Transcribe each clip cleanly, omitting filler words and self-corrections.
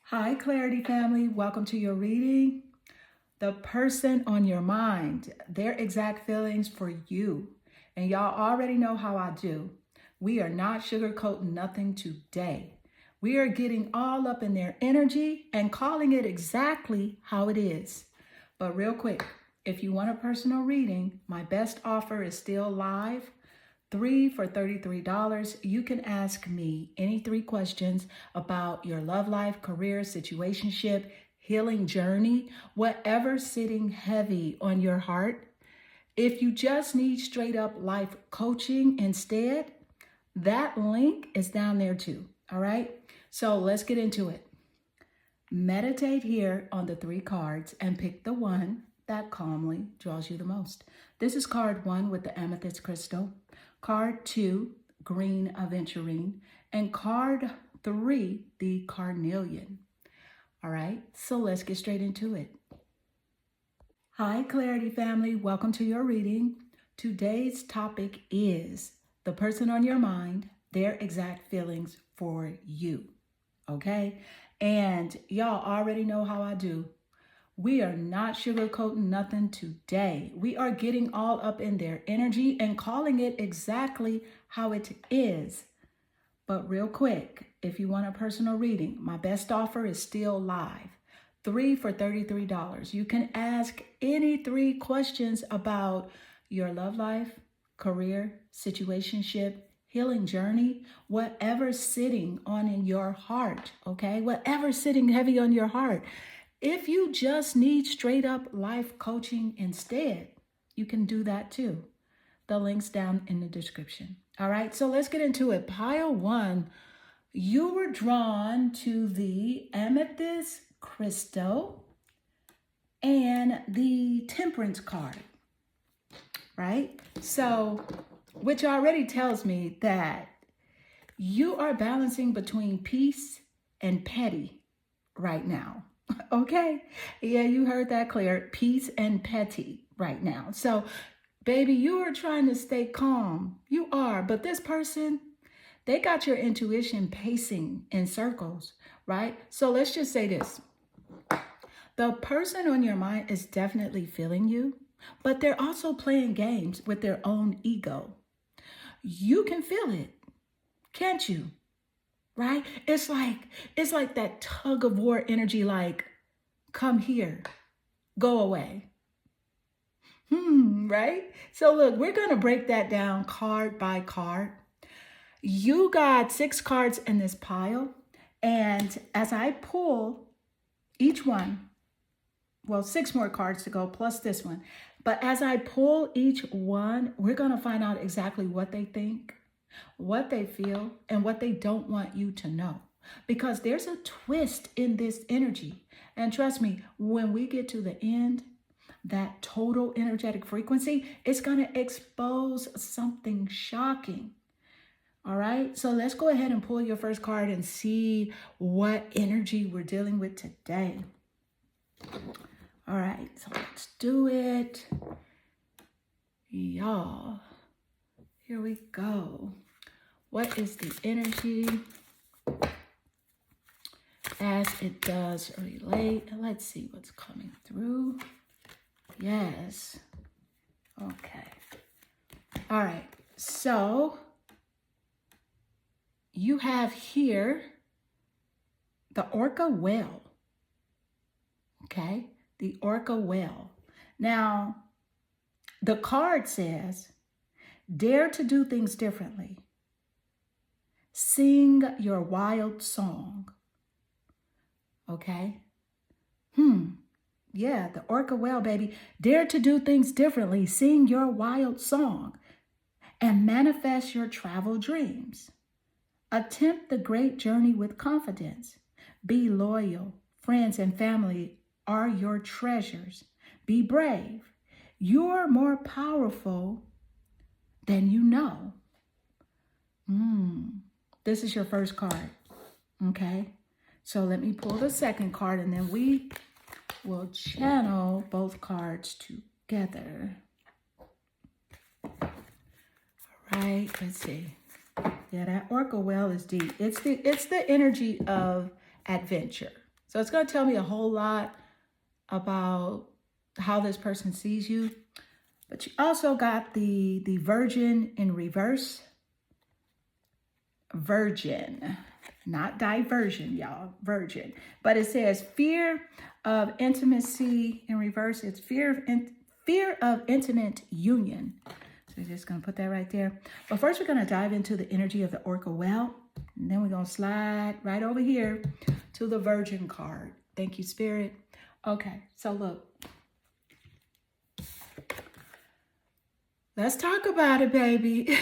Hi, Clarity family. Welcome to your reading. The person on your mind, their exact feelings for you. And y'all already know how I do. We are not sugarcoating nothing today. We are getting all up in their energy and calling it exactly how it is. But real quick, if you want a personal reading, my best offer is still live. 3 for $33. You can ask me any 3 questions about your love life, career, situationship, healing journey, whatever's sitting heavy on your heart. If you just need straight up life coaching instead, that link is down there too. All right. So let's get into it. Meditate here on the 3 cards and pick the one that calmly draws you the most. This is card 1 with the amethyst crystal, card 2, green aventurine, and card 3, the carnelian. All right, so let's get straight into it. Hi, Clarity family. Welcome to your reading. Today's topic is the person on your mind, their exact feelings for you. Okay? And y'all already know how I do. We are not sugarcoating nothing today. We are getting all up in their energy and calling it exactly how it is. But real quick, if you want a personal reading, my best offer is still live. 3 for $33. You can ask any 3 questions about your love life, career, situationship, healing journey, whatever's sitting on in your heart, okay? Whatever's sitting heavy on your heart. If you just need straight up life coaching instead, you can do that too. The link's down in the description. All right, so let's get into it. Pile 1, you were drawn to the amethyst crystal and the temperance card, right? So, which already tells me that you are balancing between peace and petty right now. Okay? Yeah, you heard that clear. Peace and petty right now. So, baby, you are trying to stay calm. You are. But this person, they got your intuition pacing in circles, right? So let's just say this. The person on your mind is definitely feeling you, but they're also playing games with their own ego. You can feel it, can't you? Right? It's like that tug of war energy, like, come here, go away. Right? So look, we're going to break that down card by card. You got 6 cards in this pile. And as I pull each one, well, 6 more cards to go plus this one. But as I pull each one, we're going to find out exactly what they think, what they feel, and what they don't want you to know. Because there's a twist in this energy. And trust me, when we get to the end, that total energetic frequency is going to expose something shocking. All right, so let's go ahead and pull your first card and see what energy we're dealing with today. All right, so let's do it. Y'all, here we go. What is the energy as it does relate? Let's see what's coming through. Yes. Okay. All right, so you have here the orca whale. Okay, the orca whale. Now, the card says, dare to do things differently. Sing your wild song. Okay? Yeah, the orca whale, baby. Dare to do things differently. Sing your wild song and manifest your travel dreams. Attempt the great journey with confidence. Be loyal. Friends and family are your treasures. Be brave. You're more powerful than you know. This is your first card. Okay? So let me pull the second card and then we will channel both cards together. All right, let's see. Yeah, that orca whale is deep. It's the energy of adventure. So it's going to tell me a whole lot about how this person sees you. But you also got the Virgin in reverse. Virgin, not diversion, y'all. Virgin. But it says fear of intimacy in reverse. It's fear of intimate union. So we're just going to put that right there. But first, we're going to dive into the energy of the Oracle Well. And then we're going to slide right over here to the Virgin card. Thank you, Spirit. Okay, so look. Let's talk about it, baby.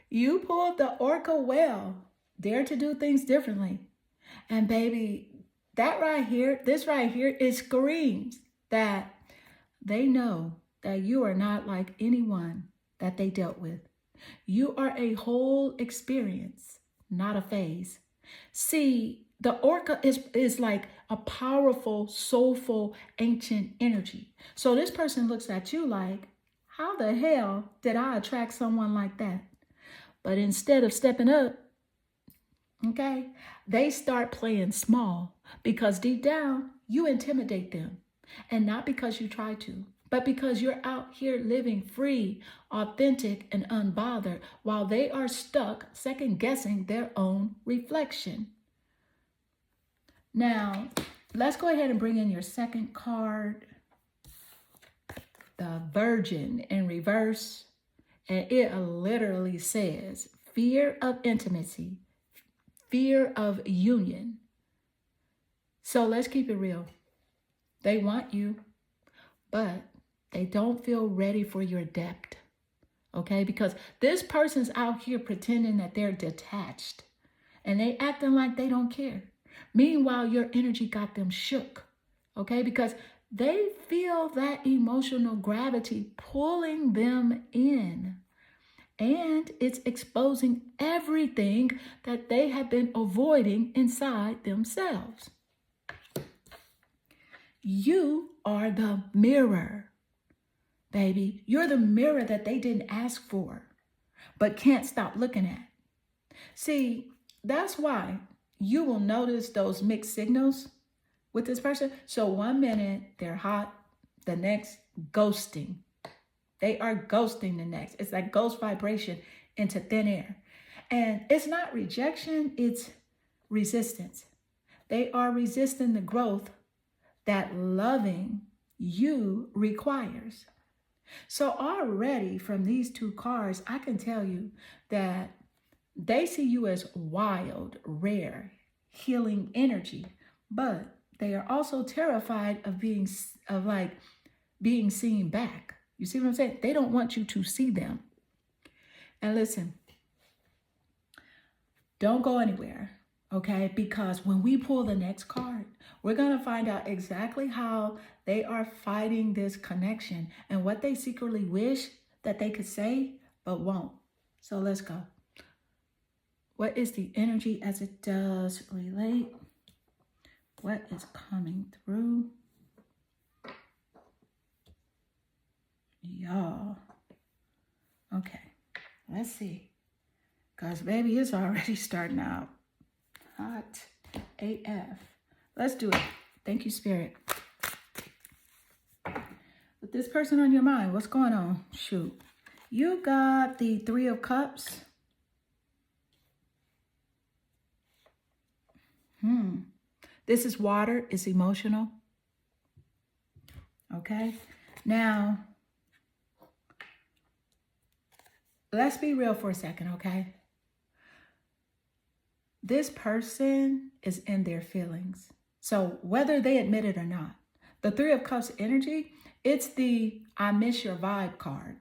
You pulled the Oracle Well. Dare to do things differently. And baby, that right here, this right here, it screams that they know that you are not like anyone that they dealt with. You are a whole experience, not a phase. See, the Orca is like a powerful, soulful, ancient energy. So this person looks at you like, how the hell did I attract someone like that? But instead of stepping up, okay, they start playing small because deep down, you intimidate them. And not because you try to, but because you're out here living free, authentic, and unbothered while they are stuck second guessing their own reflection. Now, let's go ahead and bring in your second card, the Virgin in reverse. And it literally says fear of intimacy, fear of union. So let's keep it real. They want you, but they don't feel ready for your depth. Okay? Because this person's out here pretending that they're detached and they acting like they don't care. Meanwhile, your energy got them shook. Okay? Because they feel that emotional gravity pulling them in. And it's exposing everything that they have been avoiding inside themselves. You are the mirror, baby. You're the mirror that they didn't ask for, but can't stop looking at. See, that's why you will notice those mixed signals with this person. So 1 minute they're hot, the next ghosting. They are ghosting the next. It's like ghost vibration into thin air. And it's not rejection, it's resistance. They are resisting the growth that loving you requires. So already from these two cards, I can tell you that they see you as wild, rare, healing energy, but they are also terrified of being seen back. You see what I'm saying? They don't want you to see them. And listen, don't go anywhere, okay? Because when we pull the next card, we're going to find out exactly how they are fighting this connection and what they secretly wish that they could say, but won't. So let's go. What is the energy as it does relate? What is coming through? Y'all. Okay, let's see. Because baby, it's already starting out hot AF. Let's do it. Thank you, Spirit. With this person on your mind, what's going on? Shoot. You got the Three of Cups. This is water. It's emotional. Okay. Now, let's be real for a second, okay? This person is in their feelings. So whether they admit it or not, the Three of Cups energy, it's the I miss your vibe card.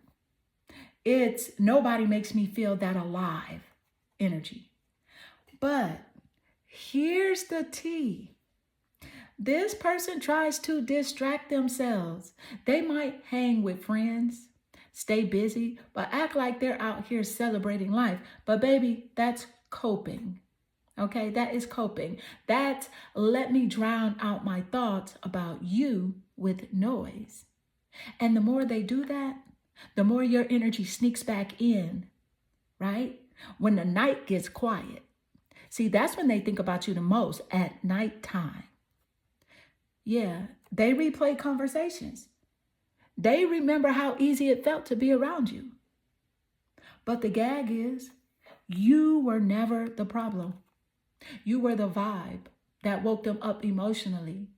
It's nobody makes me feel that alive energy. But here's the tea. This person tries to distract themselves. They might hang with friends, stay busy, but act like they're out here celebrating life. But baby, that's coping. Okay, that is coping. That's let me drown out my thoughts about you with noise. And the more they do that, the more your energy sneaks back in, right? When the night gets quiet. See, that's when they think about you the most, at nighttime. Yeah, they replay conversations. They remember how easy it felt to be around you. But the gag is, you were never the problem. You were the vibe that woke them up emotionally.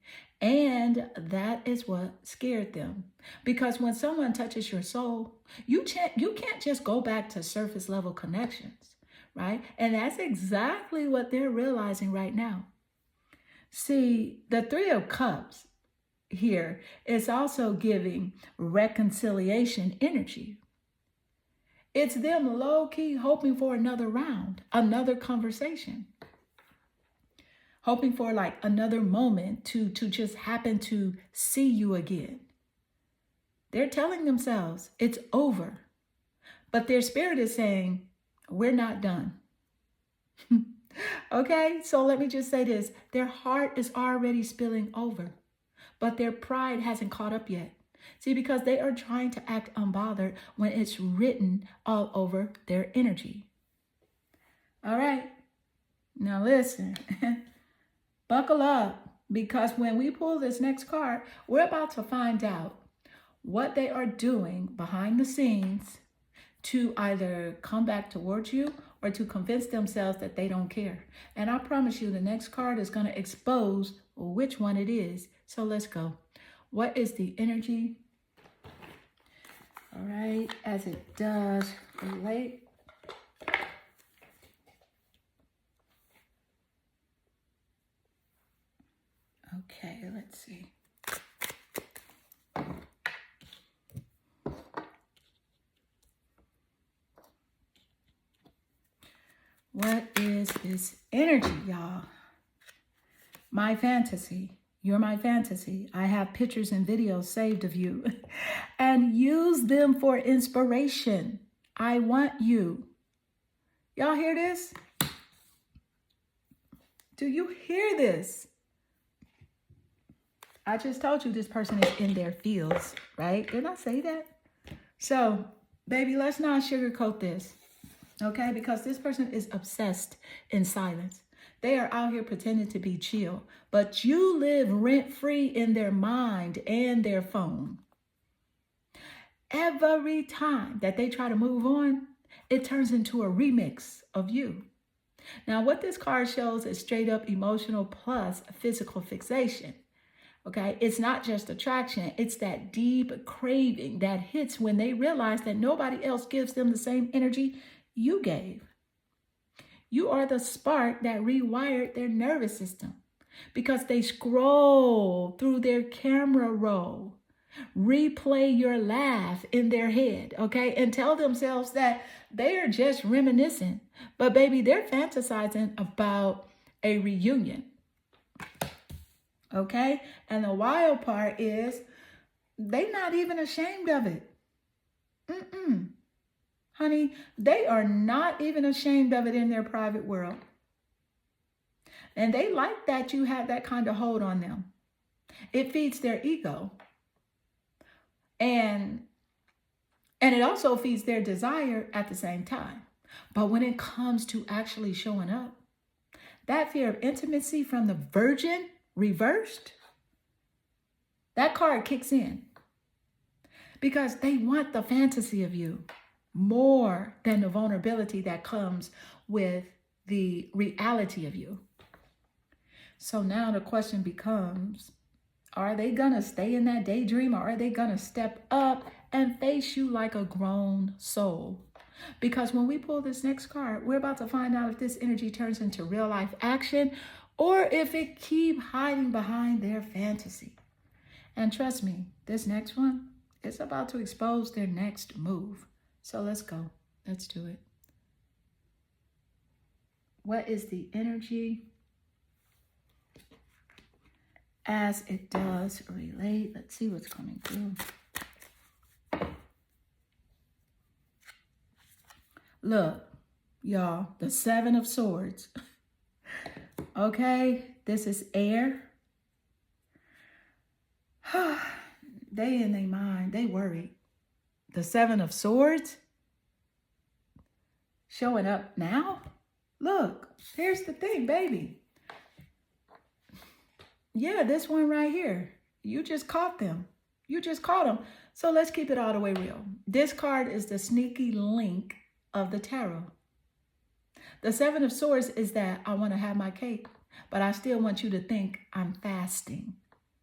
And that is what scared them. Because when someone touches your soul, you can't just go back to surface level connections, right? And that's exactly what they're realizing right now. See, the Three of Cups here is also giving reconciliation energy. It's them low-key hoping for another round, another conversation, hoping for like another moment to just happen to see you again. They're telling themselves it's over, but their spirit is saying, we're not done. Okay, so let me just say this. Their heart is already spilling over, but their pride hasn't caught up yet. See, because they are trying to act unbothered when it's written all over their energy. All right, now listen, buckle up, because when we pull this next card, we're about to find out what they are doing behind the scenes to either come back towards you or to convince themselves that they don't care. And I promise you, the next card is going to expose which one it is. So let's go. What is the energy? All right, as it does relate. Okay, let's see. What is this energy, y'all? My fantasy. You're my fantasy. I have pictures and videos saved of you and use them for inspiration. I want you. Y'all hear this? Do you hear this? I just told you this person is in their fields, right? Didn't I say that? So, baby, let's not sugarcoat this, okay? Because this person is obsessed in silence. They are out here pretending to be chill, but you live rent-free in their mind and their phone. Every time that they try to move on, it turns into a remix of you. Now, what this card shows is straight up emotional plus physical fixation. Okay, it's not just attraction, it's that deep craving that hits when they realize that nobody else gives them the same energy you gave. You are the spark that rewired their nervous system because they scroll through their camera roll, replay your laugh in their head, okay, and tell themselves that they are just reminiscing. But baby, they're fantasizing about a reunion. Okay, and the wild part is they're not even ashamed of it. Honey, they are not even ashamed of it in their private world. And they like that you have that kind of hold on them. It feeds their ego. And it also feeds their desire at the same time. But when it comes to actually showing up, that fear of intimacy from the Virgin reversed, that card kicks in because they want the fantasy of you more than the vulnerability that comes with the reality of you. So now the question becomes, are they gonna stay in that daydream, or are they gonna step up and face you like a grown soul? Because when we pull this next card, we're about to find out if this energy turns into real life action or if it keep hiding behind their fantasy. And trust me, this next one is about to expose their next move. So let's go. Let's do it. What is the energy as it does relate? Let's see what's coming through. Look, y'all, the Seven of Swords. Okay, this is air. They in their mind, they worried. The Seven of Swords showing up now. Look, here's the thing, baby. Yeah, this one right here. You just caught them. You just caught them. So let's keep it all the way real. This card is the sneaky link of the tarot. The Seven of Swords is that I want to have my cake, but I still want you to think I'm fasting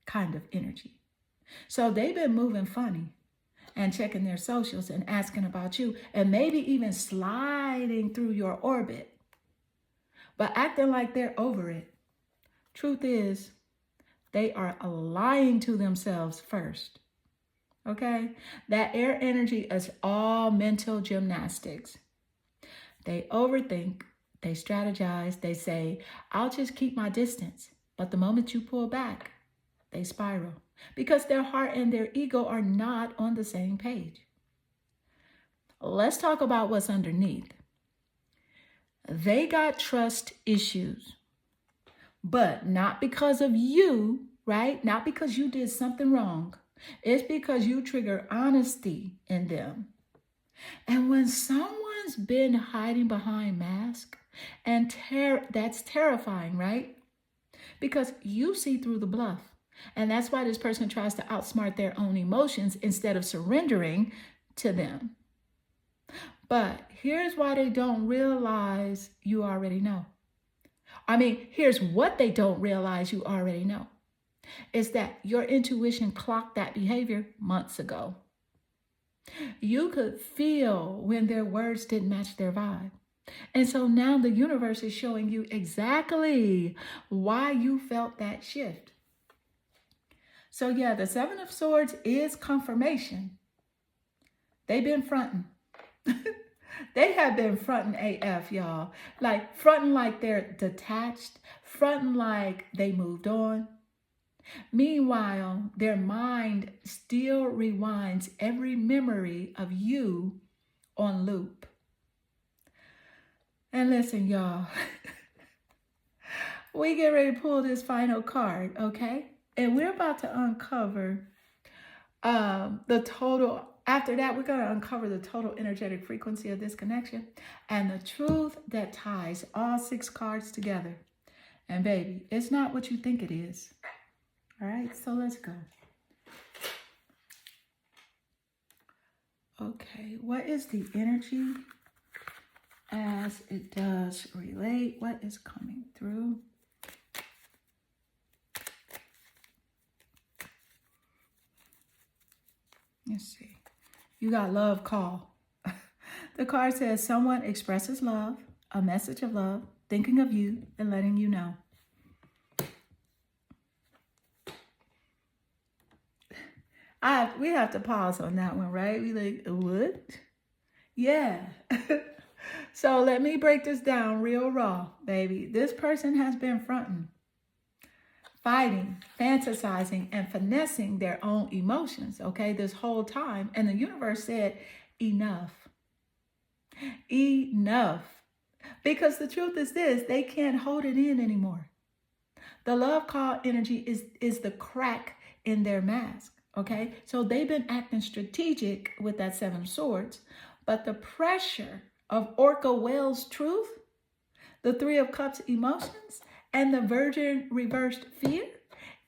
kind of energy. So they've been moving funny and checking their socials and asking about you and maybe even sliding through your orbit, but acting like they're over it. Truth is, they are lying to themselves first. Okay? That air energy is all mental gymnastics. They overthink, they strategize, they say, I'll just keep my distance. But the moment you pull back, they spiral because their heart and their ego are not on the same page. Let's talk about what's underneath. They got trust issues, but not because of you, right? Not because you did something wrong. It's because you trigger honesty in them. And when someone's been hiding behind masks, and that's terrifying, right? Because you see through the bluff. And that's why this person tries to outsmart their own emotions instead of surrendering to them. But here's why they don't realize you already know. Here's what they don't realize you already know. Is that your intuition clocked that behavior months ago. You could feel when their words didn't match their vibe. And so now the universe is showing you exactly why you felt that shift. So yeah, the Seven of Swords is confirmation. They've been fronting. They have been fronting AF, y'all. Like fronting like they're detached, fronting like they moved on. Meanwhile, their mind still rewinds every memory of you on loop. And listen, y'all, we get ready to pull this final card, okay? And we're about to uncover the total. After that, we're going to uncover the total energetic frequency of this connection and the truth that ties all 6 cards together. And baby, it's not what you think it is. All right, so let's go. Okay, what is the energy as it does relate? What is coming through? Let's see. You got love call. The card says someone expresses love, a message of love, thinking of you and letting you know. We have to pause on that one, right? We like, what? Yeah. So let me break this down real raw, baby. This person has been fronting, fighting, fantasizing, and finessing their own emotions, okay, this whole time. And the universe said, enough. Enough. Because the truth is this, they can't hold it in anymore. The love call energy is the crack in their mask, okay? So they've been acting strategic with that 7 of Swords, but the pressure of Orca Whale's truth, the 3 of Cups emotions, and the Virgin reversed fear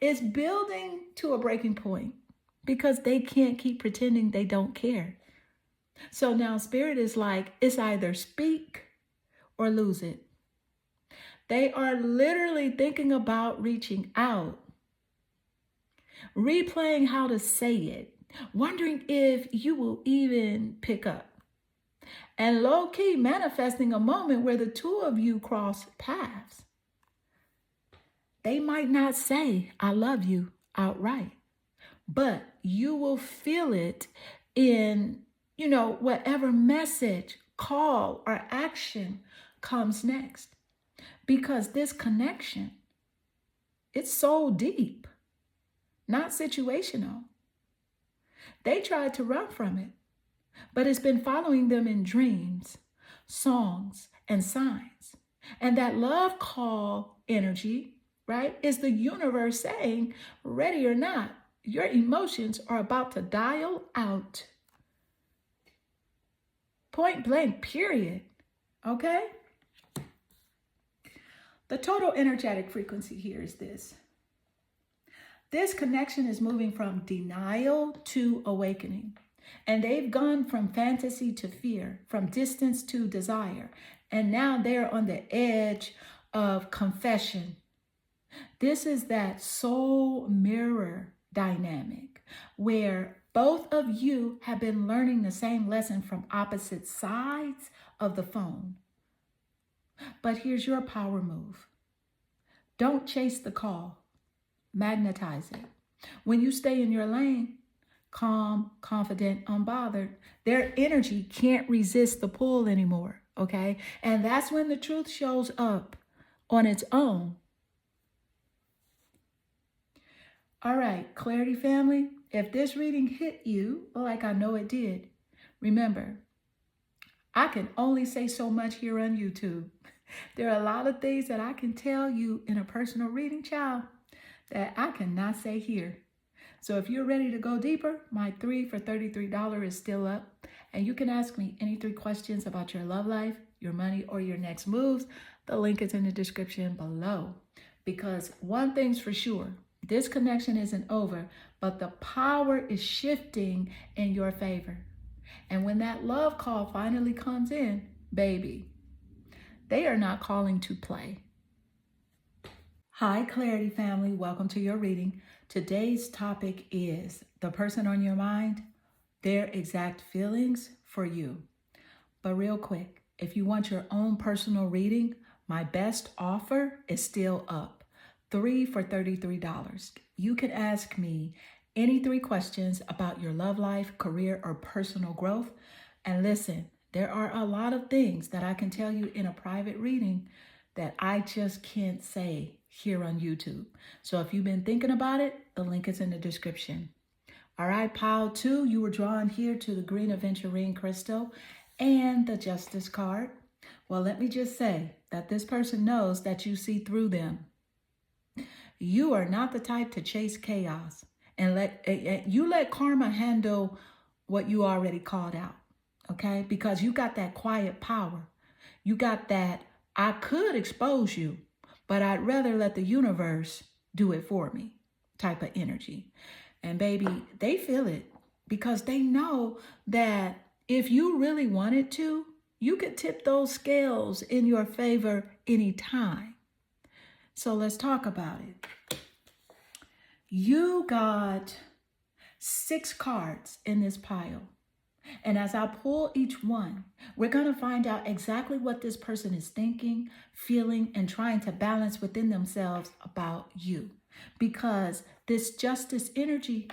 is building to a breaking point because they can't keep pretending they don't care. So now Spirit is like, it's either speak or lose it. They are literally thinking about reaching out, replaying how to say it, wondering if you will even pick up, and low-key manifesting a moment where the 2 of you cross paths. They might not say, I love you outright, but you will feel it in, whatever message, call, or action comes next. Because this connection, it's so deep, not situational. They tried to run from it, but it's been following them in dreams, songs, and signs. And that love call energy, right, is the universe saying, ready or not, your emotions are about to dial out. Point blank, period. Okay? The total energetic frequency here is this. This connection is moving from denial to awakening. And they've gone from fantasy to fear, from distance to desire. And now they're on the edge of confession. This is that soul mirror dynamic where both of you have been learning the same lesson from opposite sides of the phone. But here's your power move. Don't chase the call. Magnetize it. When you stay in your lane, calm, confident, unbothered, their energy can't resist the pull anymore, okay? And that's when the truth shows up on its own. All right, Clarity family, if this reading hit you like I know it did, remember, I can only say so much here on YouTube. There are a lot of things that I can tell you in a personal reading, child, that I cannot say here. So if you're ready to go deeper, my 3 for $33 is still up. And you can ask me any 3 questions about your love life, your money, or your next moves. The link is in the description below. Because one thing's for sure, this connection isn't over, but the power is shifting in your favor. And when that love call finally comes in, baby, they are not calling to play. Hi, Clarity family. Welcome to your reading. Today's topic is the person on your mind, their exact feelings for you. But real quick, if you want your own personal reading, my best offer is still up. 3 for $33. You can ask me any 3 questions about your love life, career, or personal growth. And listen, there are a lot of things that I can tell you in a private reading that I just can't say here on YouTube. So if you've been thinking about it, the link is in the description. All right, pile 2, you were drawn here to the green aventurine crystal and the justice card. Well, let me just say that this person knows that you see through them. You are not the type to chase chaos and let karma handle what you already called out, okay? Because you got that quiet power. You got that, I could expose you, but I'd rather let the universe do it for me type of energy. And baby, they feel it because they know that if you really wanted to, you could tip those scales in your favor anytime. So let's talk about it. You got 6 cards in this pile. And as I pull each one, we're going to find out exactly what this person is thinking, feeling, and trying to balance within themselves about you. Because this justice energy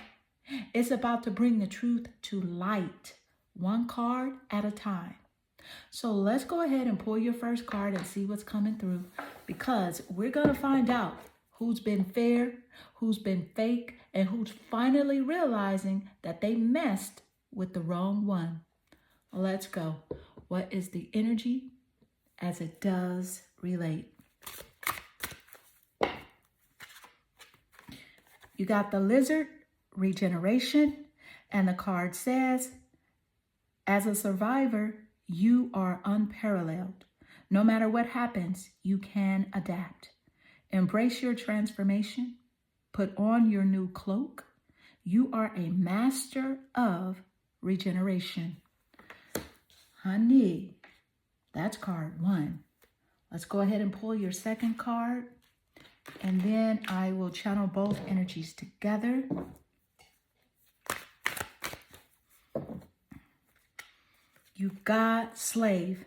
is about to bring the truth to light, one card at a time. So let's go ahead and pull your first card and see what's coming through, because we're going to find out who's been fair, who's been fake, and who's finally realizing that they messed with the wrong one. Let's go. What is the energy as it does relate? You got the lizard, regeneration, and the card says, as a survivor, you are unparalleled. No matter what happens, you can adapt. Embrace your transformation. Put on your new cloak. You are a master of regeneration. Honey, that's card 1. Let's go ahead and pull your second card. And then I will channel both energies together. You got slave.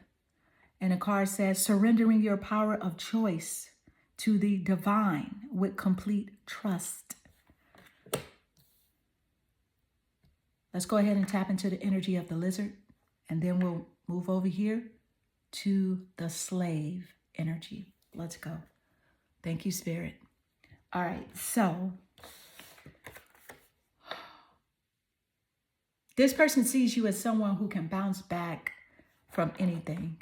And the card says, surrendering your power of choice to the divine with complete trust. Let's go ahead and tap into the energy of the lizard. And then we'll move over here to the slave energy. Let's go. Thank you, Spirit. All right, so this person sees you as someone who can bounce back from anything.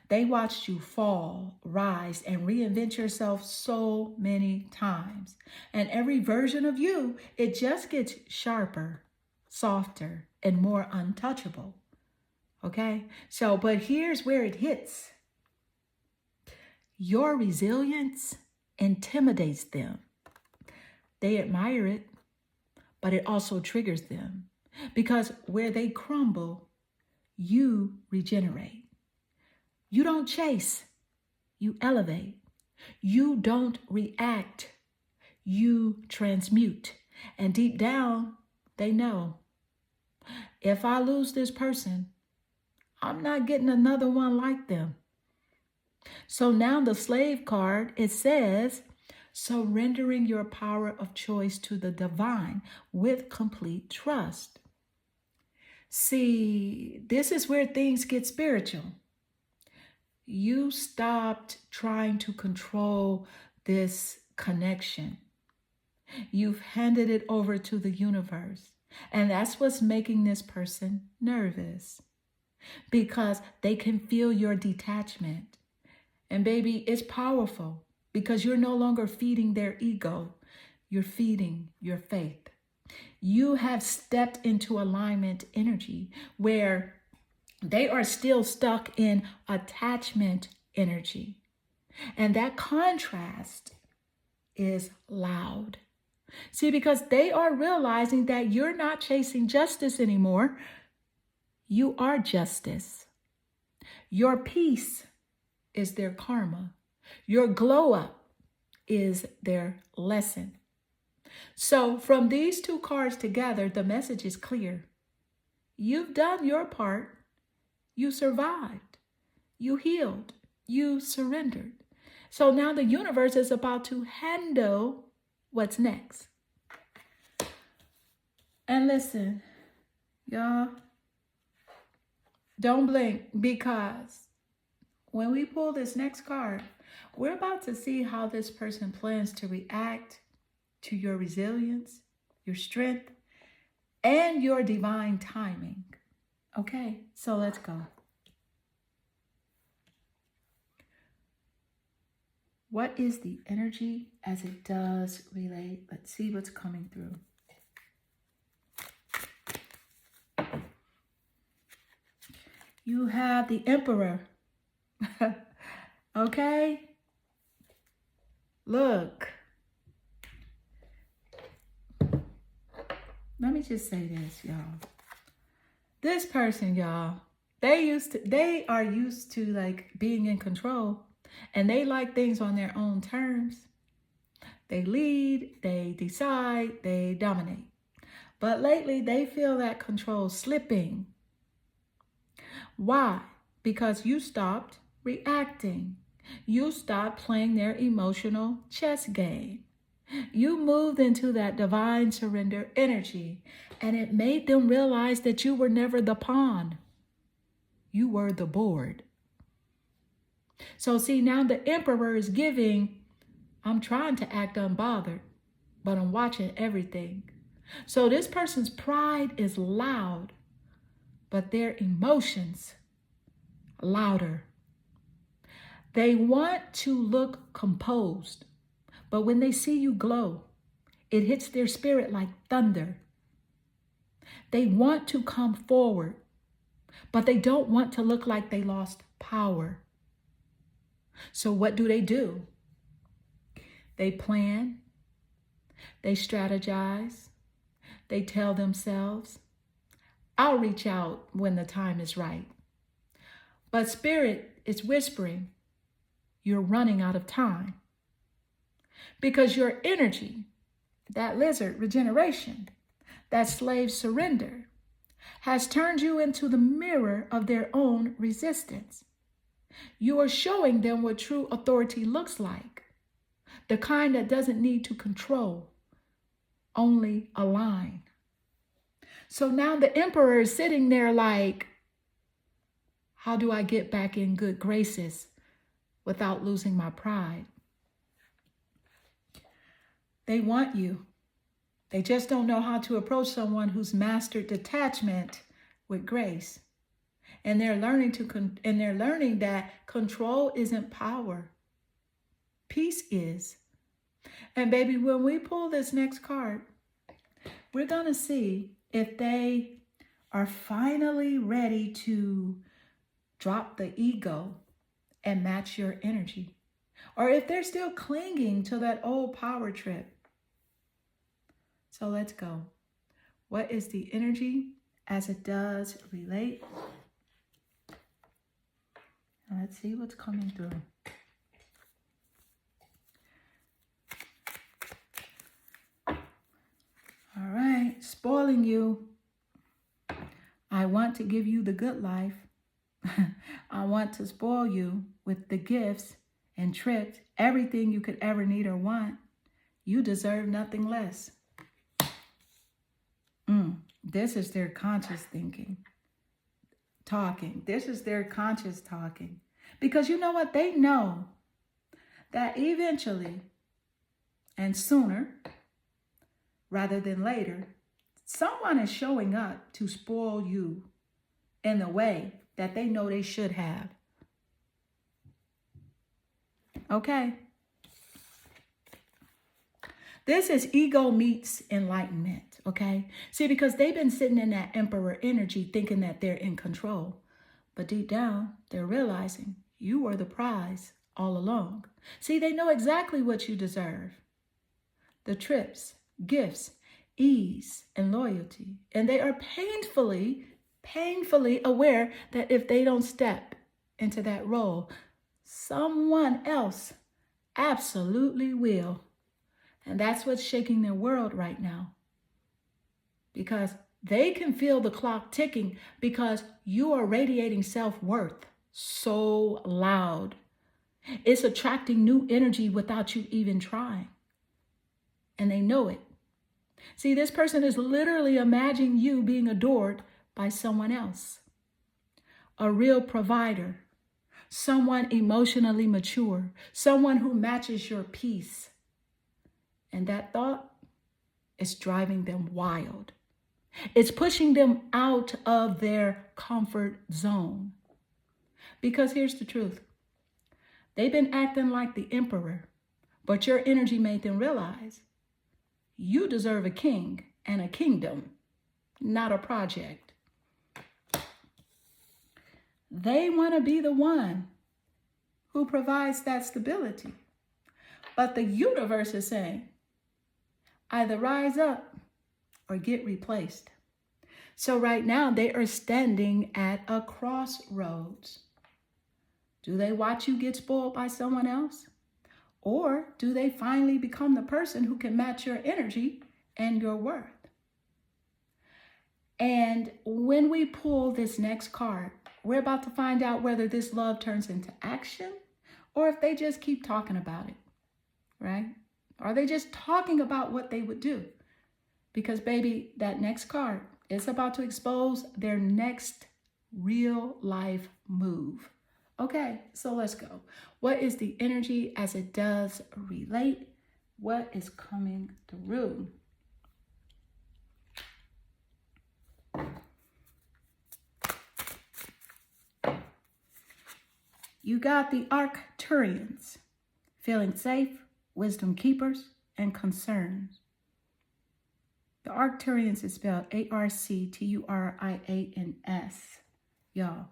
They watched you fall, rise, and reinvent yourself so many times. And every version of you, it just gets sharper, softer, and more untouchable. Okay? So, but here's where it hits. Your resilience intimidates them. They admire it, but it also triggers them. Because where they crumble, you regenerate. You don't chase, you elevate. You don't react, you transmute. And deep down, they know, if I lose this person, I'm not getting another one like them. So now the slave card, it says, surrendering your power of choice to the divine with complete trust. See, this is where things get spiritual. You stopped trying to control this connection. You've handed it over to the universe. And that's what's making this person nervous, because they can feel your detachment. And baby, it's powerful because you're no longer feeding their ego. You're feeding your faith. You have stepped into alignment energy where they are still stuck in attachment energy. And that contrast is loud. See, because they are realizing that you're not chasing justice anymore. You are justice. Your peace is their karma. Your glow up is their lesson. So from these two cards together, the message is clear. You've done your part. You survived. You healed. You surrendered. So now the universe is about to handle what's next. And listen, y'all, don't blink, because when we pull this next card, we're about to see how this person plans to react to your resilience, your strength, and your divine timing. Okay, so let's go. What is the energy as it does relate? Let's see what's coming through. You have the Emperor. Okay? Look. Let me just say this, y'all. This person, y'all, they are used to like being in control, and they like things on their own terms. They lead, they decide, they dominate. But lately they feel that control slipping. Why? Because you stopped reacting. You stopped playing their emotional chess game. You moved into that divine surrender energy, and it made them realize that you were never the pawn. You were the board. So see, now the Emperor is giving, I'm trying to act unbothered, but I'm watching everything. So this person's pride is loud, but their emotions louder. They want to look composed, but when they see you glow, it hits their spirit like thunder. They want to come forward, but they don't want to look like they lost power. So what do? They plan, they strategize, they tell themselves, I'll reach out when the time is right. But spirit is whispering, you're running out of time. Because your energy, that lizard regeneration, that slave surrender, has turned you into the mirror of their own resistance. You are showing them what true authority looks like. The kind that doesn't need to control, only align. So now the Emperor is sitting there like, how do I get back in good graces without losing my pride? They want you. They just don't know how to approach someone who's mastered detachment with grace. And they're learning that control isn't power. Peace is. And baby, when we pull this next card, we're going to see if they are finally ready to drop the ego and match your energy, or if they're still clinging to that old power trip. So let's go. What is the energy as it does relate? Let's see what's coming through. All right, spoiling you. I want to give you the good life. I want to spoil you with the gifts and tricks, everything you could ever need or want. You deserve nothing less. This is their conscious thinking, talking. This is their conscious talking. Because you know what? They know that eventually and sooner rather than later, someone is showing up to spoil you in the way that they know they should have. Okay? This is ego meets enlightenment, okay? See, because they've been sitting in that emperor energy thinking that they're in control. But deep down, they're realizing you were the prize all along. See, they know exactly what you deserve. The trips, gifts, ease, and loyalty. And they are painfully aware that if they don't step into that role, someone else absolutely will. And that's what's shaking their world right now. Because they can feel the clock ticking because you are radiating self-worth so loud. It's attracting new energy without you even trying. And they know it. See, this person is literally imagining you being adored by someone else. A real provider. Someone emotionally mature. Someone who matches your peace. And that thought is driving them wild. It's pushing them out of their comfort zone. Because here's the truth. They've been acting like the emperor, but your energy made them realize you deserve a king and a kingdom, not a project. They want to be the one who provides that stability. But the universe is saying, either rise up or get replaced. So right now they are standing at a crossroads. Do they watch you get spoiled by someone else? Or do they finally become the person who can match your energy and your worth? And when we pull this next card, we're about to find out whether this love turns into action or if they just keep talking about it, right? Are they just talking about what they would do? Because, baby, that next card is about to expose their next real life move. Okay, so let's go. What is the energy as it does relate? What is coming through? You got the Arcturians, feeling safe, wisdom keepers, and concerns. The Arcturians is spelled Arcturians, y'all.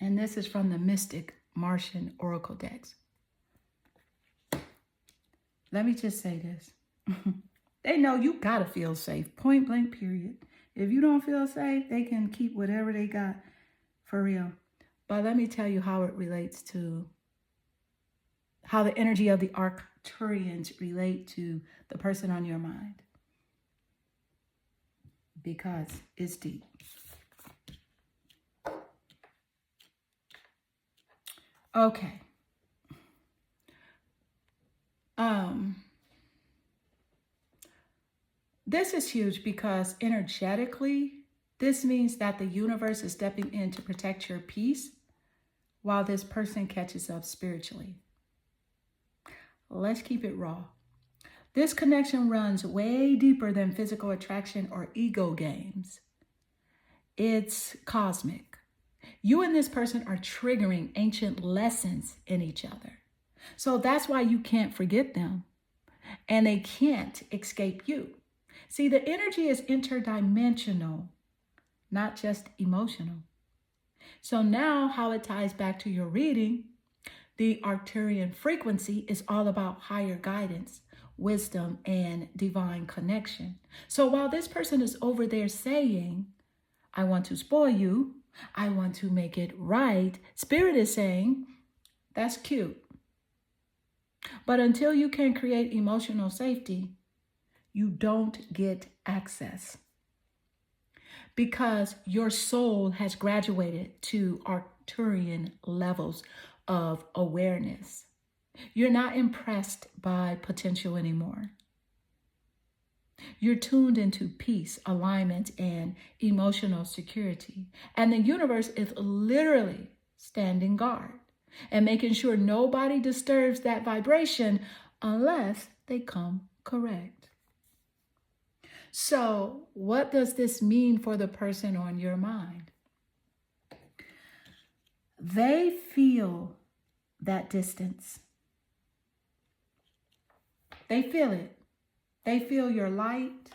And this is from the Mystic Martian Oracle decks. Let me just say this. They know you gotta feel safe, point blank, period. If you don't feel safe, they can keep whatever they got, for real. But let me tell you how it relates to, how the energy of the Arcturians relate to the person on your mind. Because it's deep. Okay. This is huge because energetically, this means that the universe is stepping in to protect your peace while this person catches up spiritually. Let's keep it raw. This connection runs way deeper than physical attraction or ego games. It's cosmic. You and this person are triggering ancient lessons in each other. So that's why you can't forget them. And they can't escape you. See, the energy is interdimensional, not just emotional. So now how it ties back to your reading, the Arcturian frequency is all about higher guidance, wisdom, and divine connection. So while this person is over there saying, I want to spoil you, I want to make it right, Spirit is saying, that's cute. But until you can create emotional safety, you don't get access. Because your soul has graduated to Arcturian levels of awareness. You're not impressed by potential anymore. You're tuned into peace, alignment, and emotional security. And the universe is literally standing guard and making sure nobody disturbs that vibration unless they come correct. So, what does this mean for the person on your mind? They feel that distance. They feel it. They feel your light,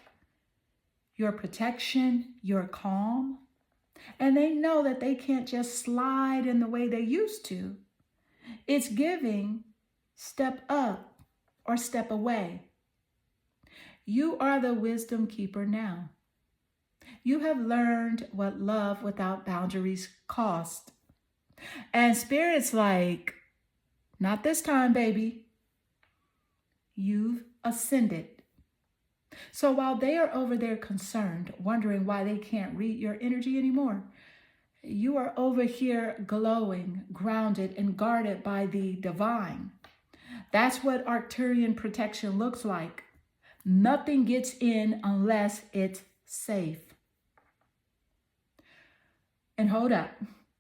your protection, your calm. And they know that they can't just slide in the way they used to. It's giving step up or step away. You are the wisdom keeper now. You have learned what love without boundaries cost. And Spirit's like, not this time, baby. You've ascended. So while they are over there concerned, wondering why they can't read your energy anymore, you are over here glowing, grounded, and guarded by the divine. That's what Arcturian protection looks like. Nothing gets in unless it's safe. And hold up,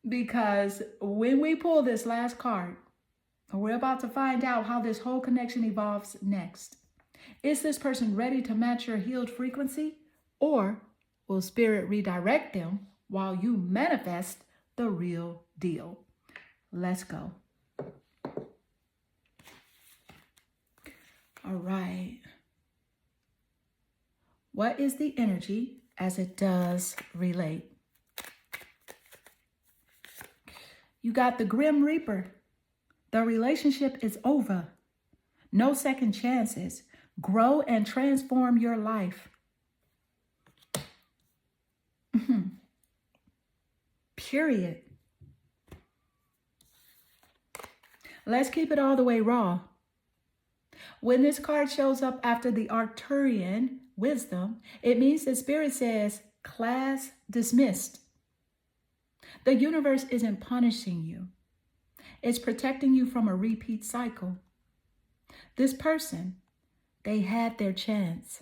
because when we pull this last card, we're about to find out how this whole connection evolves next. Is this person ready to match your healed frequency? Or will Spirit redirect them while you manifest the real deal? Let's go. All right. What is the energy as it does relate? You got the Grim Reaper. The relationship is over. No second chances. Grow and transform your life. Period. Let's keep it all the way raw. When this card shows up after the Arcturian wisdom, it means that Spirit says, class dismissed. The universe isn't punishing you. It's protecting you from a repeat cycle. This person, they had their chance.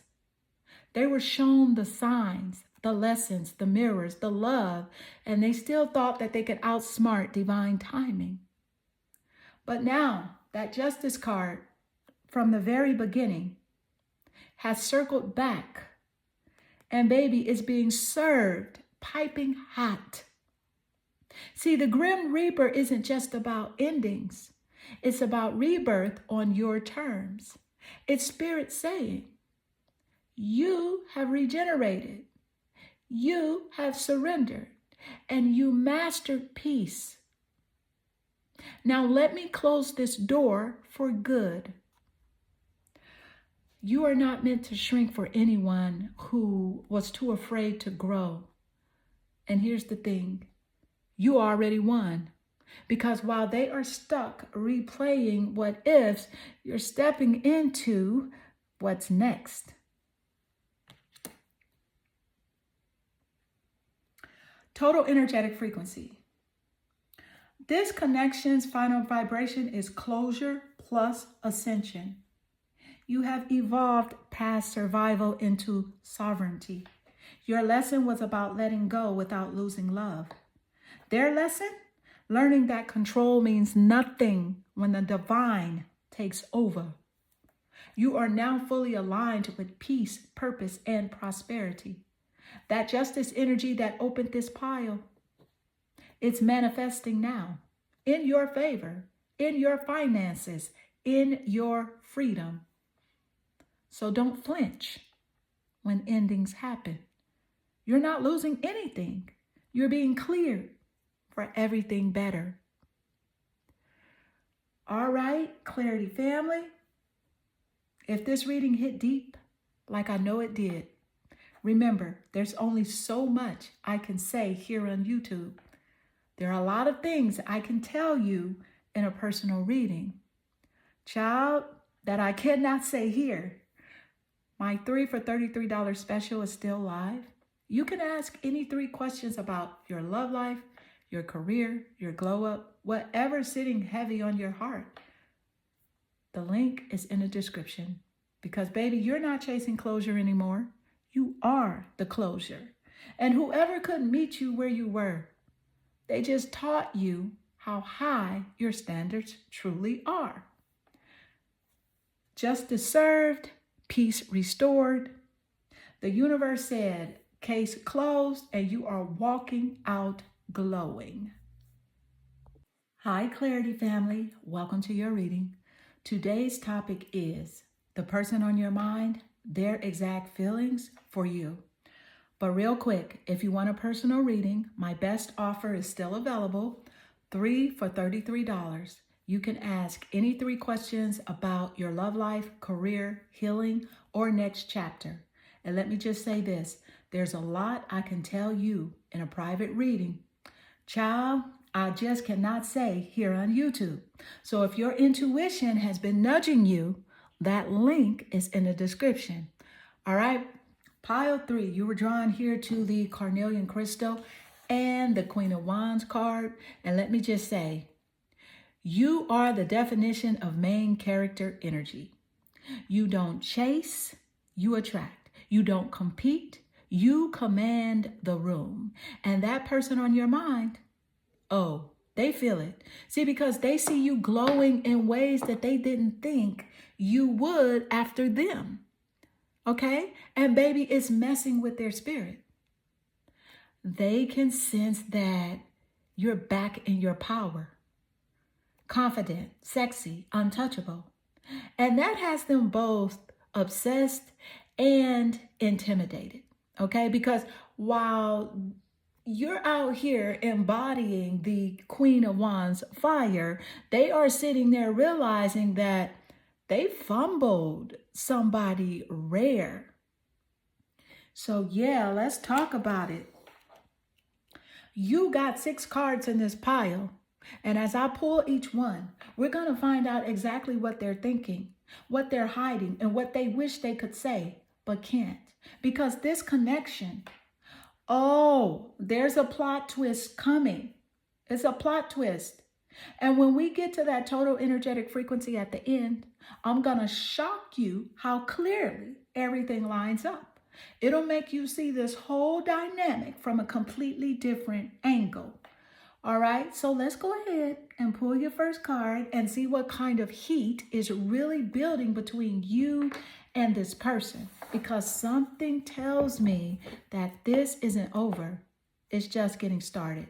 They were shown the signs, the lessons, the mirrors, the love, and they still thought that they could outsmart divine timing. But now, that Justice card from the very beginning has circled back, and baby is being served piping hot. See, the Grim Reaper isn't just about endings. It's about rebirth on your terms. It's Spirit saying, you have regenerated, you have surrendered, and you mastered peace. Now let me close this door for good. You are not meant to shrink for anyone who was too afraid to grow. And here's the thing, you already won. Because while they are stuck replaying what ifs, you're stepping into what's next. Total energetic frequency. This connection's final vibration is closure plus ascension. You have evolved past survival into sovereignty. Your lesson was about letting go without losing love. Their lesson? Learning that control means nothing when the divine takes over. You are now fully aligned with peace, purpose, and prosperity. That justice energy that opened this pile, it's manifesting now in your favor, in your finances, in your freedom. So don't flinch when endings happen. You're not losing anything. You're being cleared for everything better. All right, Clarity family. If this reading hit deep, like I know it did, remember, there's only so much I can say here on YouTube. There are a lot of things I can tell you in a personal reading. Child, that I cannot say here. My 3 for $33 special is still live. You can ask any 3 questions about your love life, your career, your glow up, whatever's sitting heavy on your heart. The link is in the description because, baby, you're not chasing closure anymore. You are the closure. And whoever couldn't meet you where you were, they just taught you how high your standards truly are. Justice served, peace restored. The universe said, case closed, and you are walking out glowing. Hi, Clarity family. Welcome to your reading. Today's topic is the person on your mind, their exact feelings for you. But real quick, if you want a personal reading, my best offer is still available, 3 for $33. You can ask any 3 questions about your love life, career, healing, or next chapter. And let me just say this, there's a lot I can tell you in a private reading. Child, I just cannot say here on YouTube. So if your intuition has been nudging you, that link is in the description. All right, pile 3, you were drawn here to the Carnelian Crystal and the Queen of Wands card. And let me just say, you are the definition of main character energy. You don't chase, you attract. You don't compete, you command the room. And that person on your mind, oh, they feel it. See, because they see you glowing in ways that they didn't think you would after them. Okay? And baby, it's messing with their spirit. They can sense that you're back in your power. Confident, sexy, untouchable. And that has them both obsessed and intimidated, okay? Because while you're out here embodying the Queen of Wands fire, they are sitting there realizing that they fumbled somebody rare. So yeah, let's talk about it. You got 6 cards in this pile. And as I pull each one, we're going to find out exactly what they're thinking, what they're hiding, and what they wish they could say, but can't. Because this connection, oh, there's a plot twist coming. It's a plot twist. And when we get to that total energetic frequency at the end, I'm going to shock you how clearly everything lines up. It'll make you see this whole dynamic from a completely different angle. All right, so let's go ahead and pull your first card and see what kind of heat is really building between you and this person. Because something tells me that this isn't over. It's just getting started.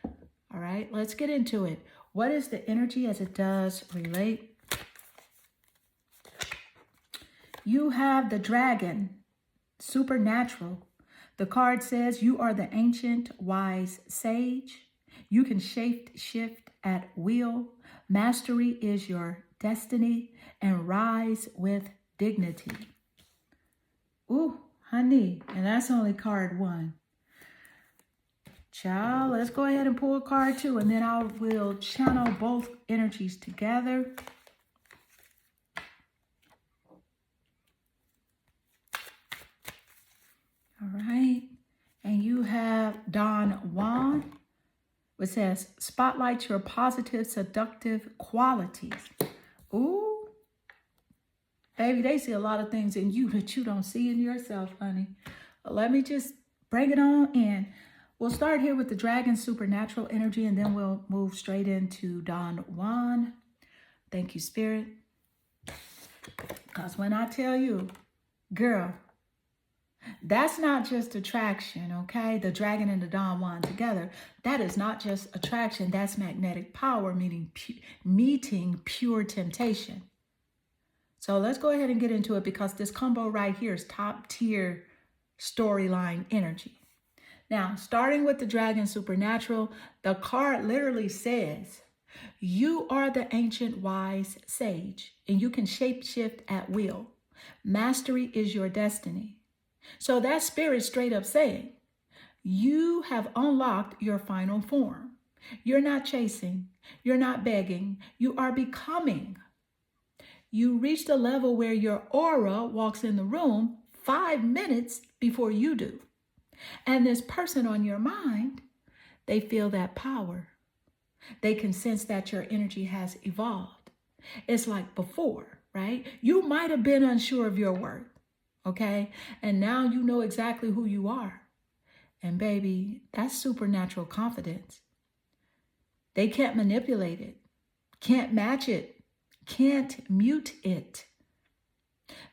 All right, let's get into it. What is the energy as it does relate? You have the dragon, supernatural. The card says you are the ancient wise sage. You can shift at will. Mastery is your destiny and rise with dignity. Ooh, honey, and that's only card 1. Child, let's go ahead and pull card 2, and then I will channel both energies together. All right, and you have Don Juan. It says, spotlight your positive, seductive qualities. Ooh, baby, they see a lot of things in you that you don't see in yourself, honey. Let me just bring it on in. We'll start here with the dragon supernatural energy, and then we'll move straight into Don Juan. Thank you, Spirit. Because when I tell you, girl, that's not just attraction, okay? The dragon and the Don Juan together. That is not just attraction. That's magnetic power, meeting pure temptation. So let's go ahead and get into it because this combo right here is top tier storyline energy. Now, starting with the dragon supernatural, the card literally says, you are the ancient wise sage and you can shape shift at will. Mastery is your destiny. So that spirit straight up saying, you have unlocked your final form. You're not chasing. You're not begging. You are becoming. You reached a level where your aura walks in the room 5 minutes before you do. And this person on your mind, they feel that power. They can sense that your energy has evolved. It's like before, right? You might have been unsure of your worth, okay? And now you know exactly who you are. And baby, that's supernatural confidence. They can't manipulate it, can't match it, can't mute it.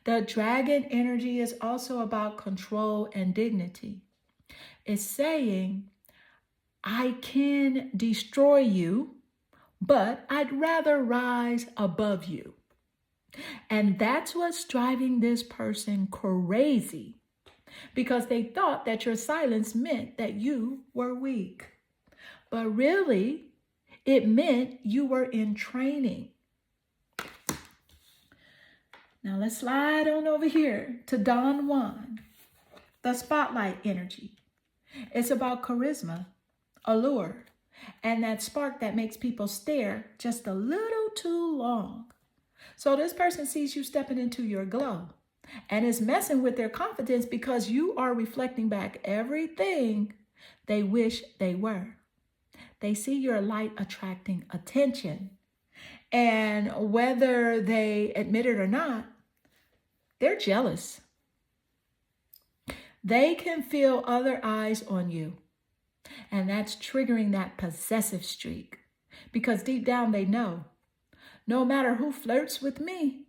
The dragon energy is also about control and dignity. It's saying, I can destroy you, but I'd rather rise above you. And that's what's driving this person crazy, because they thought that your silence meant that you were weak. But really, it meant you were in training. Now let's slide on over here to Don Juan, the spotlight energy. It's about charisma, allure, and that spark that makes people stare just a little too long. So this person sees you stepping into your glow and is messing with their confidence because you are reflecting back everything they wish they were. They see your light attracting attention. And whether they admit it or not, they're jealous. They can feel other eyes on you. And that's triggering that possessive streak. Because deep down they know, no matter who flirts with me,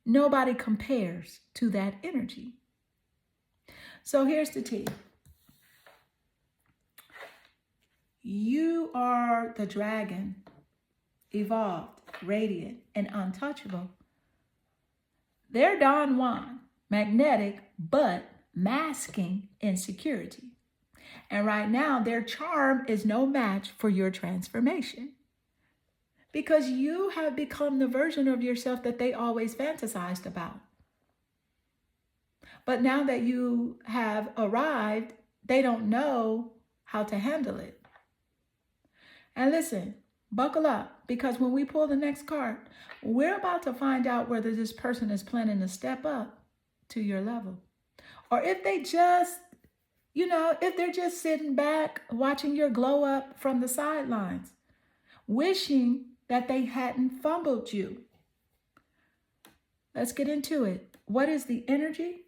nobody compares to that energy. So here's the tea. You are the dragon, evolved, radiant, and untouchable. They're Don Juan, magnetic, but masking insecurity. And right now, their charm is no match for your transformation. Because you have become the version of yourself that they always fantasized about. But now that you have arrived, they don't know how to handle it. And listen, buckle up, because when we pull the next card, we're about to find out whether this person is planning to step up to your level. Or if they just, if they're just sitting back, watching your glow up from the sidelines, wishing that they hadn't fumbled you. Let's get into it. What is the energy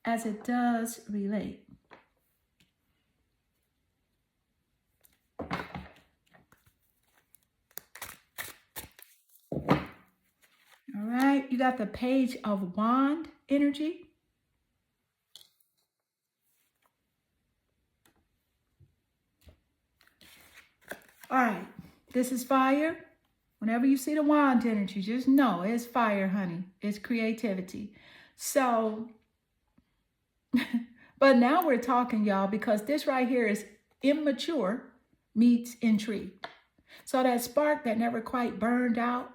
as it does relate? All right, you got the Page of Wand energy. All right, this is fire. Whenever you see the wand energy, just know it's fire, honey. It's creativity. So, but now we're talking, y'all, because this right here is immature meets intrigue. So that spark that never quite burned out,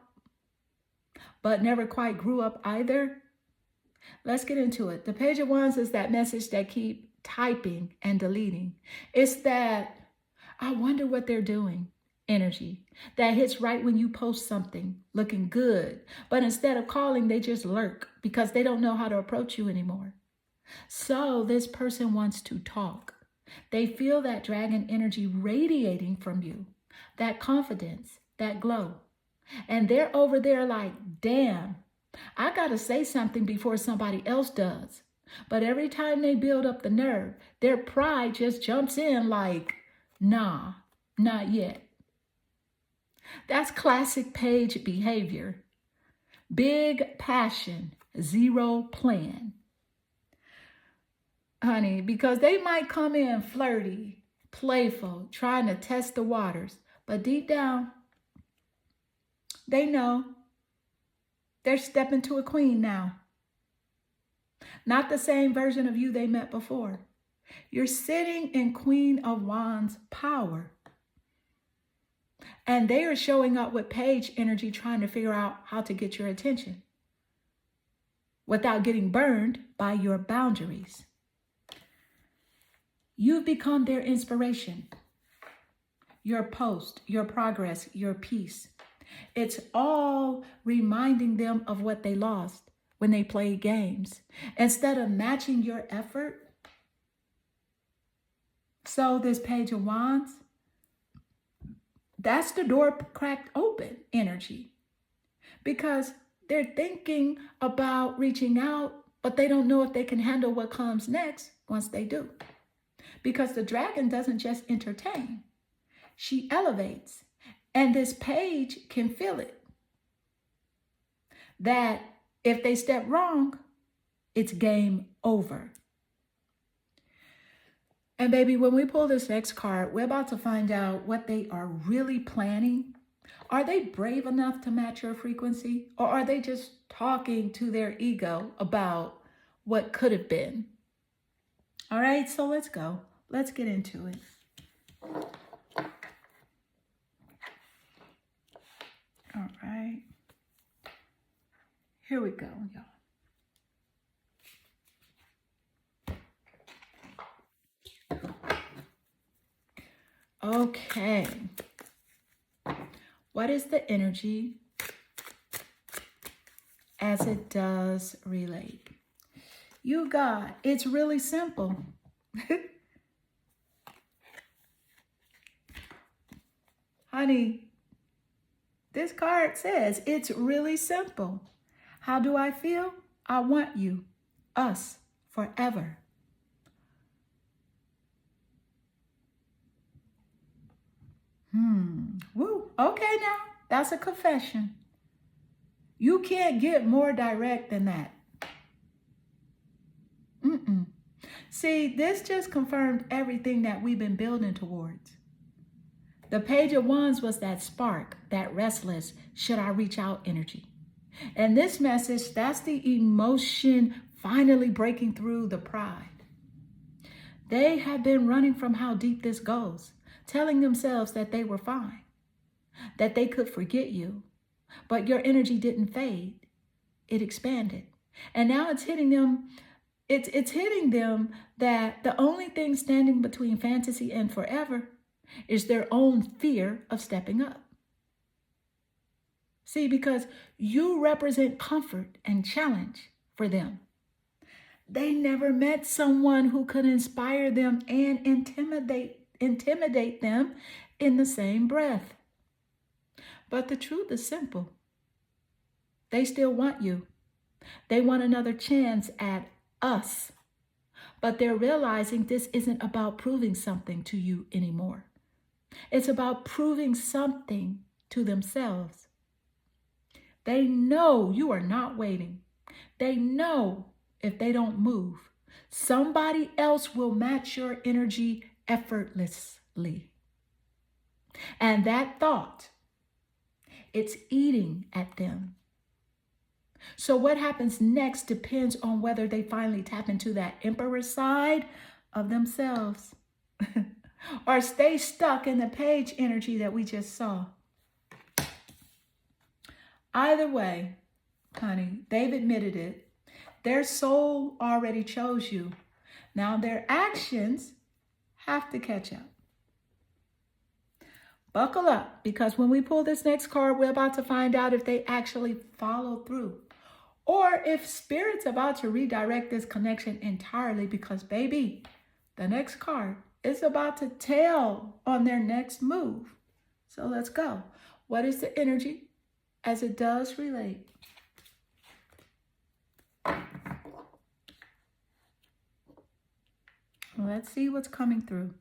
but never quite grew up either. Let's get into it. The Page of Wands is that message that keep typing and deleting. It's that I wonder what they're doing energy that hits right when you post something looking good. But instead of calling, they just lurk because they don't know how to approach you anymore. So this person wants to talk. They feel that dragon energy radiating from you, that confidence, that glow. And they're over there like, damn, I got to say something before somebody else does. But every time they build up the nerve, their pride just jumps in like, nah, not yet. That's classic Page behavior. Big passion, zero plan. Honey, because they might come in flirty, playful, trying to test the waters. But deep down, they know they're stepping to a queen now. Not the same version of you they met before. You're sitting in Queen of Wands power. And they are showing up with Page energy trying to figure out how to get your attention. without getting burned by your boundaries. You've become their inspiration, your post, your progress, your peace. It's all reminding them of what they lost when they played games. Instead of matching your effort, so this Page of Wands, that's the door cracked open energy. Because they're thinking about reaching out, but they don't know if they can handle what comes next once they do. Because the dragon doesn't just entertain, she elevates. And this page can feel it. That if they step wrong, it's game over. And baby, when we pull this next card, we're about to find out what they are really planning. Are they brave enough to match your frequency? Or are they just talking to their ego about what could have been? All right, so let's go. Let's get into it. All right. Here we go, y'all. Okay. What is the energy as it does relate? You got, it's really simple. Honey, this card says it's really simple. How do I feel? I want you, us, forever. Woo. Okay, now that's a confession. You can't get more direct than that. See, this just confirmed everything that we've been building towards. The Page of Wands was that spark, that restless, should I reach out energy. And this message, that's the emotion finally breaking through the pride. They have been running from how deep this goes, telling themselves that they were fine, that they could forget you, but your energy didn't fade. It expanded. And now it's hitting them. It's hitting them that the only thing standing between fantasy and forever is their own fear of stepping up. See, because you represent comfort and challenge for them. They never met someone who could inspire them and intimidate them in the same breath. But the truth is simple. They still want you. They want another chance at us. But they're realizing this isn't about proving something to you anymore. It's about proving something to themselves. They know you are not waiting. They know if they don't move, somebody else will match your energy effortlessly. And that thought, it's eating at them. So what happens next depends on whether they finally tap into that emperor side of themselves or stay stuck in the page energy that we just saw. Either way, honey, they've admitted it. Their soul already chose you. Now their actions have to catch up. Buckle up, because when we pull this next card, we're about to find out if they actually follow through or if Spirit's about to redirect this connection entirely, because baby, the next card is about to tell on their next move. So let's go. What is the energy as it does relate? Let's see what's coming through.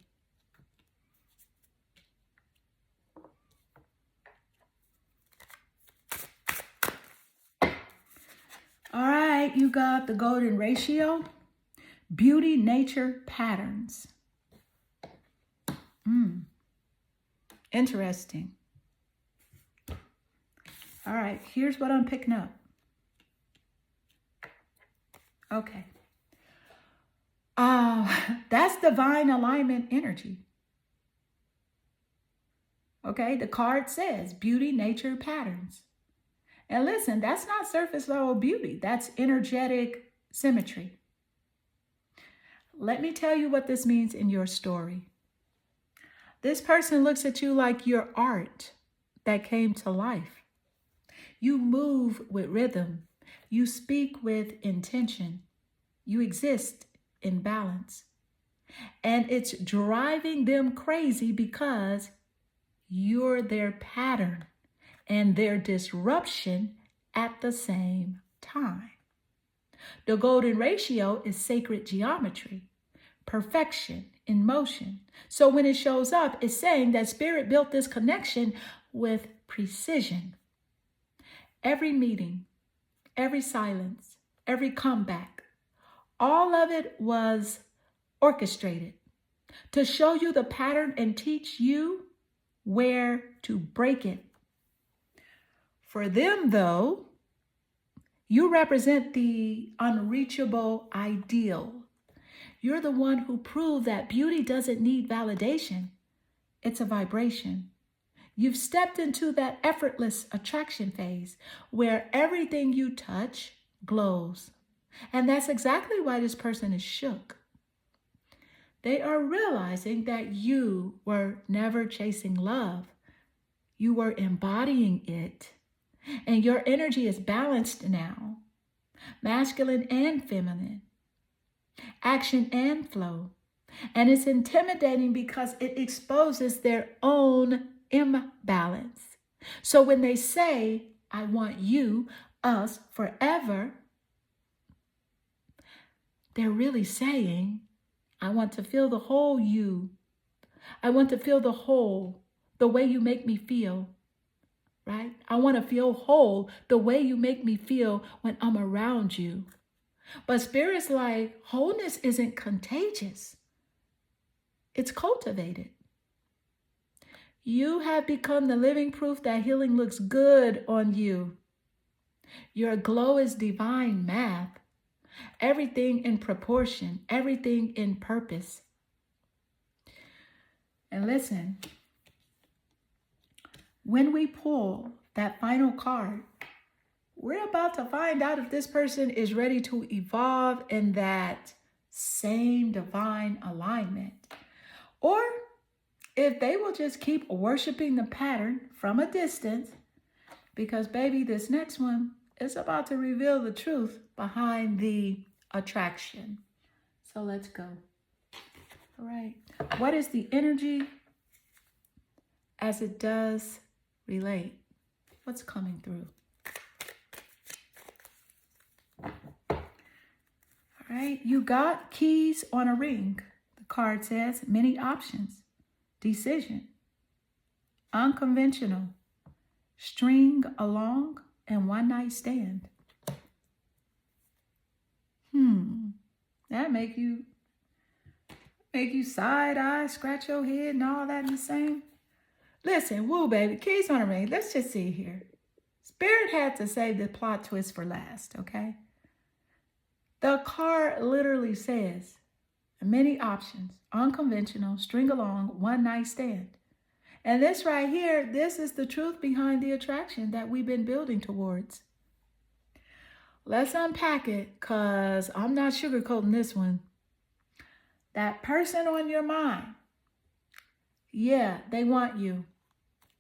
All right, you got the golden ratio, beauty, nature, patterns. Interesting. All right, here's what I'm picking up. Okay. That's divine alignment energy. Okay, the card says beauty, nature, patterns. And listen, that's not surface level beauty. That's energetic symmetry. Let me tell you what this means in your story. This person looks at you like you're art that came to life. You move with rhythm. You speak with intention. You exist in balance. And it's driving them crazy because you're their pattern and their disruption at the same time. The golden ratio is sacred geometry, perfection in motion. So when it shows up, it's saying that spirit built this connection with precision. Every meeting, every silence, every comeback, all of it was orchestrated to show you the pattern and teach you where to break it. For them, though, you represent the unreachable ideal. You're the one who proved that beauty doesn't need validation. It's a vibration. You've stepped into that effortless attraction phase where everything you touch glows. And that's exactly why this person is shook. They are realizing that you were never chasing love. You were embodying it. And your energy is balanced now, masculine and feminine, action and flow. And it's intimidating because it exposes their own imbalance. So when they say, I want you, us, forever, they're really saying, I want to feel the whole you. I want to feel the whole, the way you make me feel. Right? I want to feel whole the way you make me feel when I'm around you. But Spirit's like, wholeness isn't contagious. It's cultivated. You have become the living proof that healing looks good on you. Your glow is divine math. Everything in proportion, everything in purpose. And listen, when we pull that final card, we're about to find out if this person is ready to evolve in that same divine alignment, or if they will just keep worshiping the pattern from a distance, because baby, this next one is about to reveal the truth behind the attraction. So let's go. All right. What is the energy as it does relate? What's coming through? All right, you got keys on a ring. The card says many options, decision, unconventional, string along, and one night stand. That make you side eye, scratch your head, and all that in the same. Listen, woo, baby, keys on a ring. Let's just see here. Spirit had to save the plot twist for last, okay? The card literally says many options, unconventional, string along, one night stand. And this right here, this is the truth behind the attraction that we've been building towards. Let's unpack it, because I'm not sugarcoating this one. That person on your mind, yeah, they want you.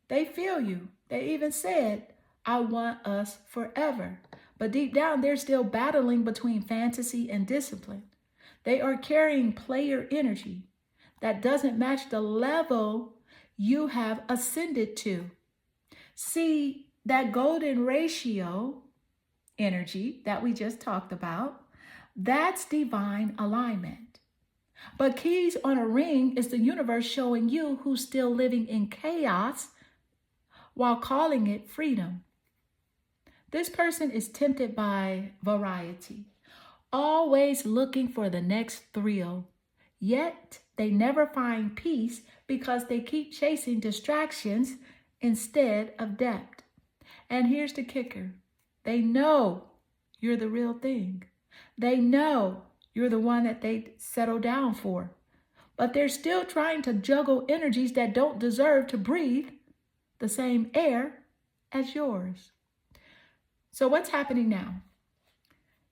They feel you. They even said, I want us forever. But deep down, they're still battling between fantasy and discipline. They are carrying player energy that doesn't match the level you have ascended to. See, that golden ratio energy that we just talked about, that's divine alignment. But keys on a ring is the universe showing you who's still living in chaos while calling it freedom. This person is tempted by variety, always looking for the next thrill. Yet they never find peace because they keep chasing distractions instead of depth. And here's the kicker. They know you're the real thing. They know you're the one that they settle down for. But they're still trying to juggle energies that don't deserve to breathe the same air as yours. So what's happening now?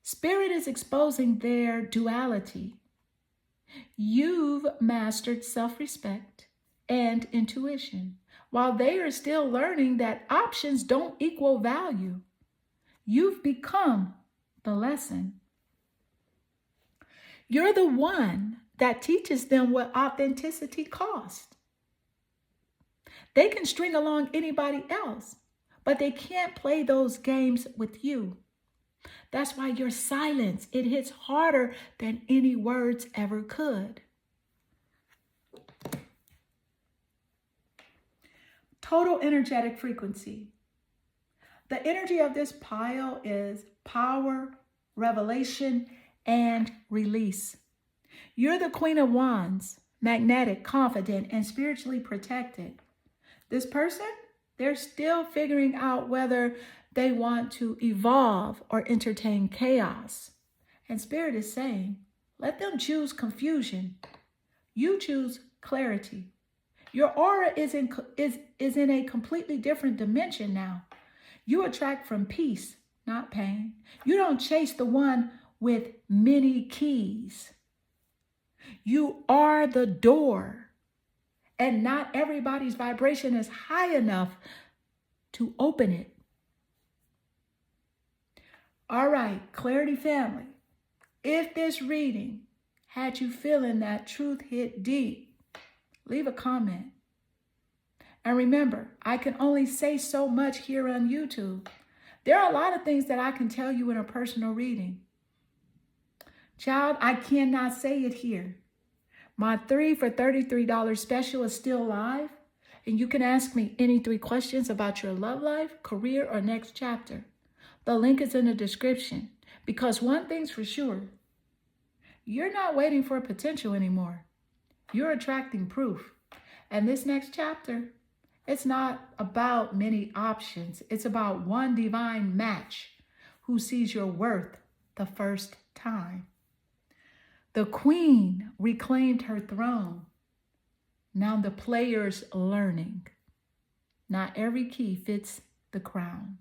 Spirit is exposing their duality. You've mastered self-respect and intuition, while they are still learning that options don't equal value. You've become the lesson. You're the one that teaches them what authenticity costs. They can string along anybody else, but they can't play those games with you. That's why your silence, it hits harder than any words ever could. Total energetic frequency. The energy of this pile is power, revelation, and release. You're the Queen of Wands, magnetic, confident, and spiritually protected. This person, they're still figuring out whether they want to evolve or entertain chaos. And Spirit is saying, let them choose confusion. You choose clarity. Your aura is in a completely different dimension now. You attract from peace, not pain. You don't chase the one with many keys. You are the door, and not everybody's vibration is high enough to open it. All right, Clarity family, if this reading had you feeling that truth hit deep, leave a comment. And remember, I can only say so much here on YouTube. There are a lot of things that I can tell you in a personal reading. Child, I cannot say it here. My 3 for $33 special is still live, and you can ask me any 3 questions about your love life, career, or next chapter. The link is in the description, because one thing's for sure, you're not waiting for potential anymore. You're attracting proof. And this next chapter, it's not about many options. It's about one divine match who sees your worth the first time. The queen reclaimed her throne. Now the player's learning. Not every key fits the crown.